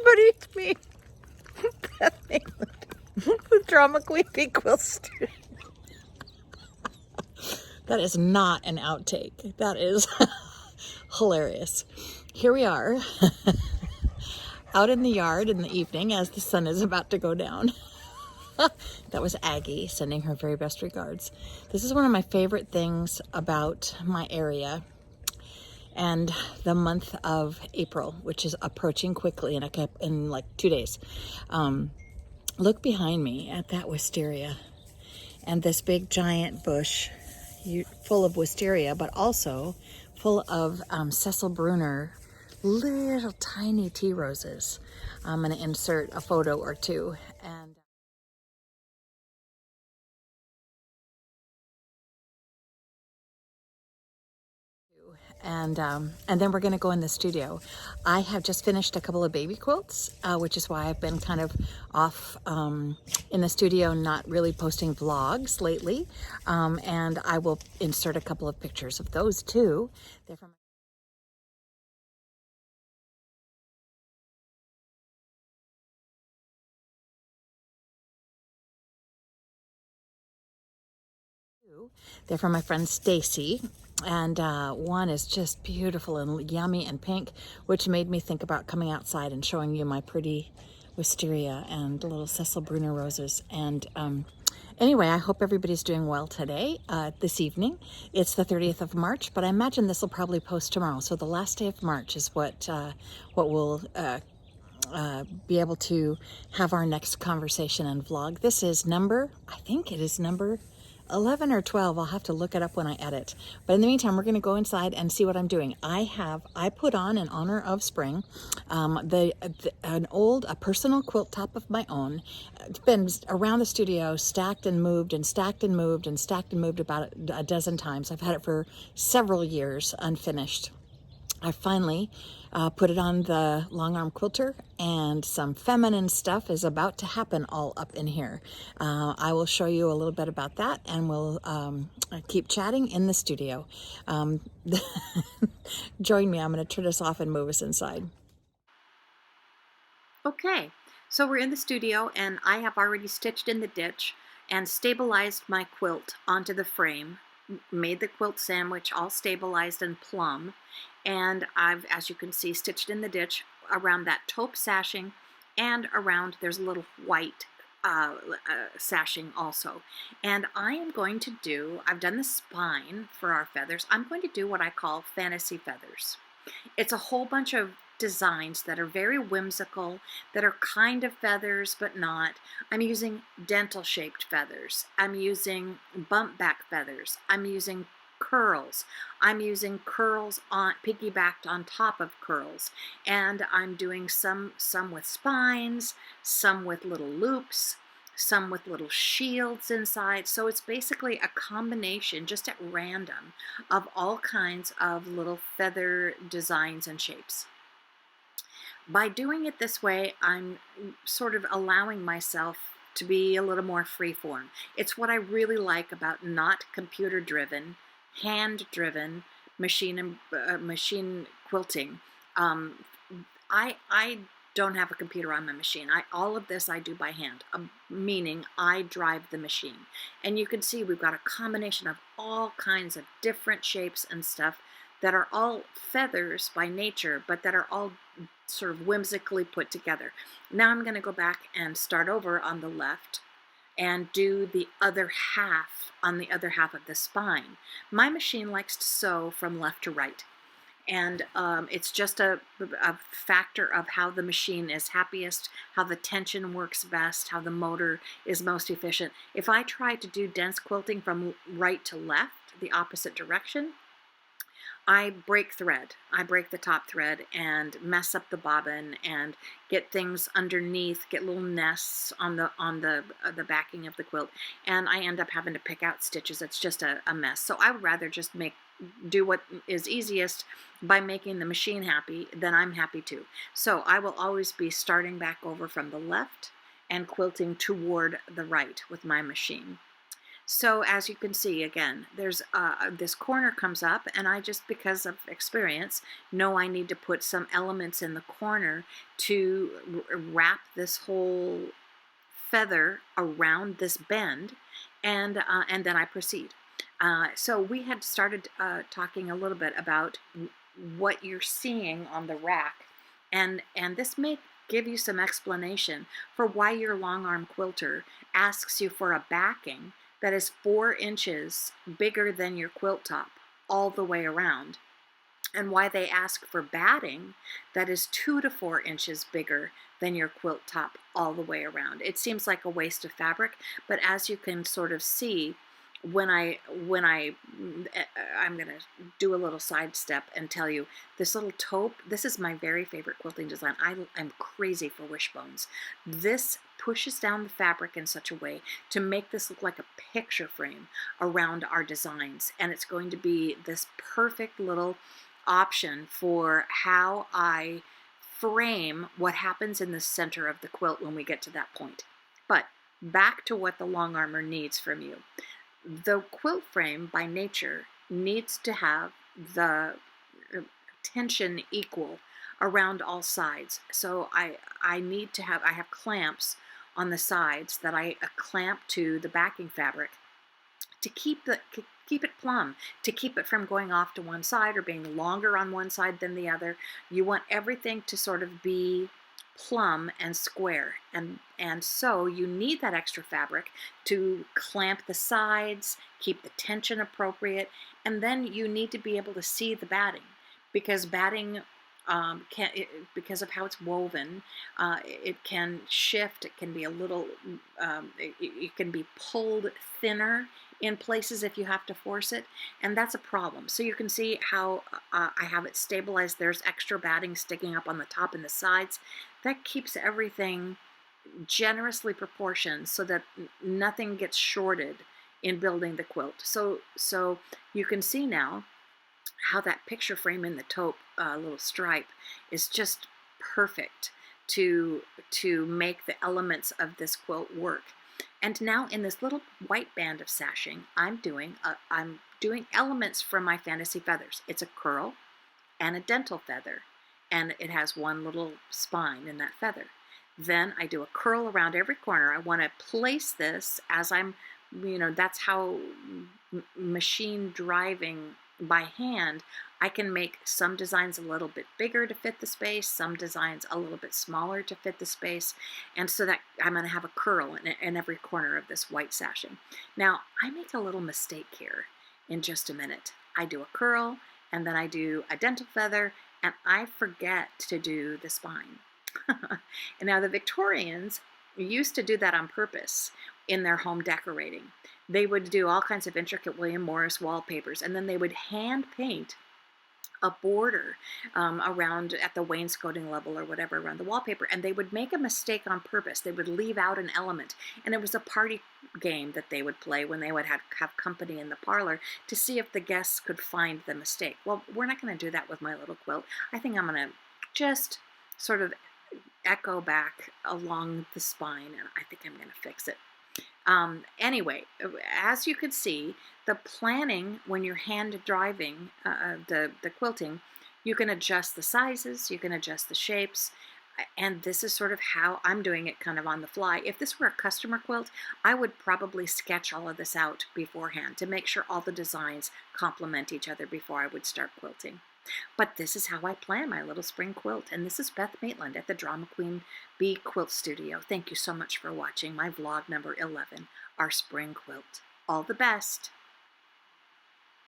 But it's me, Beth England, with Drama Queepy Quilt Studio. That is not an outtake. That is hilarious. Here we are, out in the yard in the evening as the sun is about to go down. That was Aggie sending her very best regards. This is one of my favorite things about my area and the month of April, which is approaching quickly in like 2 days. Look behind me at that wisteria and this big giant bush full of wisteria, but also full of Cecil Bruner little tiny tea roses. I'm going to insert a photo or two. And then we're going to go in the studio. I have just finished a couple of baby quilts, which is why I've been kind of off in the studio, not really posting vlogs lately. And I will insert a couple of pictures of those too. They're from They're from my friend Stacy, and one is just beautiful and yummy and pink, which made me think about coming outside and showing you my pretty wisteria and little Cecil Bruner roses. And anyway, I hope everybody's doing well today, this evening. It's the 30th of March, but I imagine this will probably post tomorrow. So the last day of March is what we'll be able to have our next conversation and vlog. This is I think it is number 11 or 12. I'll have to look it up when I edit. But in the meantime, we're going to go inside and see what I'm doing. I put on, in honor of spring, a personal quilt top of my own. It's been around the studio, stacked and moved and stacked and moved and stacked and moved about a dozen times. I've had it for several years unfinished. I finally put it on the long arm quilter, and some feminine stuff is about to happen all up in here. I will show you a little bit about that, and we'll keep chatting in the studio. Join me. I'm going to turn us off and move us inside. Okay, so we're in the studio, and I have already stitched in the ditch and stabilized my quilt onto the frame, made the quilt sandwich all stabilized and plumb, and I've, as you can see, stitched in the ditch around that taupe sashing, and around there's a little white sashing also. And I am going to do, I've done the spine for our feathers. I'm going to do what I call fantasy feathers. It's a whole bunch of designs that are very whimsical, that are kind of feathers but not. I'm using dental shaped feathers. I'm using bump back feathers. I'm using curls. I'm using curls on piggybacked on top of curls, and I'm doing some with spines, some with little loops, some with little shields inside. So it's basically a combination, just at random, of all kinds of little feather designs and shapes. By doing it this way, I'm sort of allowing myself to be a little more freeform. It's what I really like about not computer-driven, hand-driven machine quilting. I don't have a computer on my machine. All of this I do by hand, meaning I drive the machine. And you can see we've got a combination of all kinds of different shapes and stuff that are all feathers by nature, but that are all sort of whimsically put together. Now I'm going to go back and start over on the left and do the other half on the other half of the spine. My machine likes to sew from left to right, and it's just a factor of how the machine is happiest, how the tension works best, how the motor is most efficient. If I try to do dense quilting from right to left, the opposite direction, I break thread. I break the top thread and mess up the bobbin and get things underneath, get little nests on the backing of the quilt, and I end up having to pick out stitches. It's just a mess. So I would rather just do what is easiest by making the machine happy, then I'm happy too. So I will always be starting back over from the left and quilting toward the right with my machine. So as you can see, again, there's this corner comes up, and I just, because of experience, know I need to put some elements in the corner to wrap this whole feather around this bend, and then I proceed. So we had started talking a little bit about what you're seeing on the rack, and this may give you some explanation for why your long arm quilter asks you for a backing that is 4 inches bigger than your quilt top all the way around, and why they ask for batting that is 2 to 4 inches bigger than your quilt top all the way around. It seems like a waste of fabric, but as you can sort of see, I'm going to do a little sidestep and tell you, this little taupe, this is my very favorite quilting design. I'm crazy for wishbones. This pushes down the fabric in such a way to make this look like a picture frame around our designs, and it's going to be this perfect little option for how I frame what happens in the center of the quilt when we get to that point. But back to what the long armor needs from you. The quilt frame by nature needs to have the tension equal around all sides. So I have clamps on the sides that I clamp to the backing fabric to keep it plumb, to keep it from going off to one side or being longer on one side than the other. You want everything to sort of be plumb and square, and so you need that extra fabric to clamp the sides, keep the tension appropriate, and then you need to be able to see the batting, because batting because of how it's woven, it can shift. It can be a little, it can be pulled thinner in places if you have to force it, and that's a problem. So you can see how I have it stabilized. There's extra batting sticking up on the top and the sides. That keeps everything generously proportioned so that nothing gets shorted in building the quilt. So you can see now how that picture frame in the taupe little stripe is just perfect to make the elements of this quilt work. And now in this little white band of sashing, I'm doing elements from my fantasy feathers. It's a curl and a dental feather, and it has one little spine in that feather. Then I do a curl around every corner. I want to place this as I'm, that's how machine driving by hand, I can make some designs a little bit bigger to fit the space, some designs a little bit smaller to fit the space, and so that I'm going to have a curl in every corner of this white sashing. Now, I make a little mistake here in just a minute. I do a curl, and then I do a dental feather, and I forget to do the spine. And now the Victorians used to do that on purpose in their home decorating. They would do all kinds of intricate William Morris wallpapers, and then they would hand paint a border around at the wainscoting level or whatever around the wallpaper, and they would make a mistake on purpose. They would leave out an element, and it was a party game that they would play when they would have company in the parlor to see if the guests could find the mistake. Well, we're not going to do that with my little quilt. I think I'm going to just sort of echo back along the spine, and I think I'm going to fix it. Anyway, as you can see, the planning when you're hand driving the quilting, you can adjust the sizes, you can adjust the shapes, and this is sort of how I'm doing it kind of on the fly. If this were a customer quilt, I would probably sketch all of this out beforehand to make sure all the designs complement each other before I would start quilting. But this is how I plan my little spring quilt, and this is Beth Maitland at the Drama Queen Bee Quilt Studio. Thank you so much for watching my vlog number 11, our spring quilt. All the best!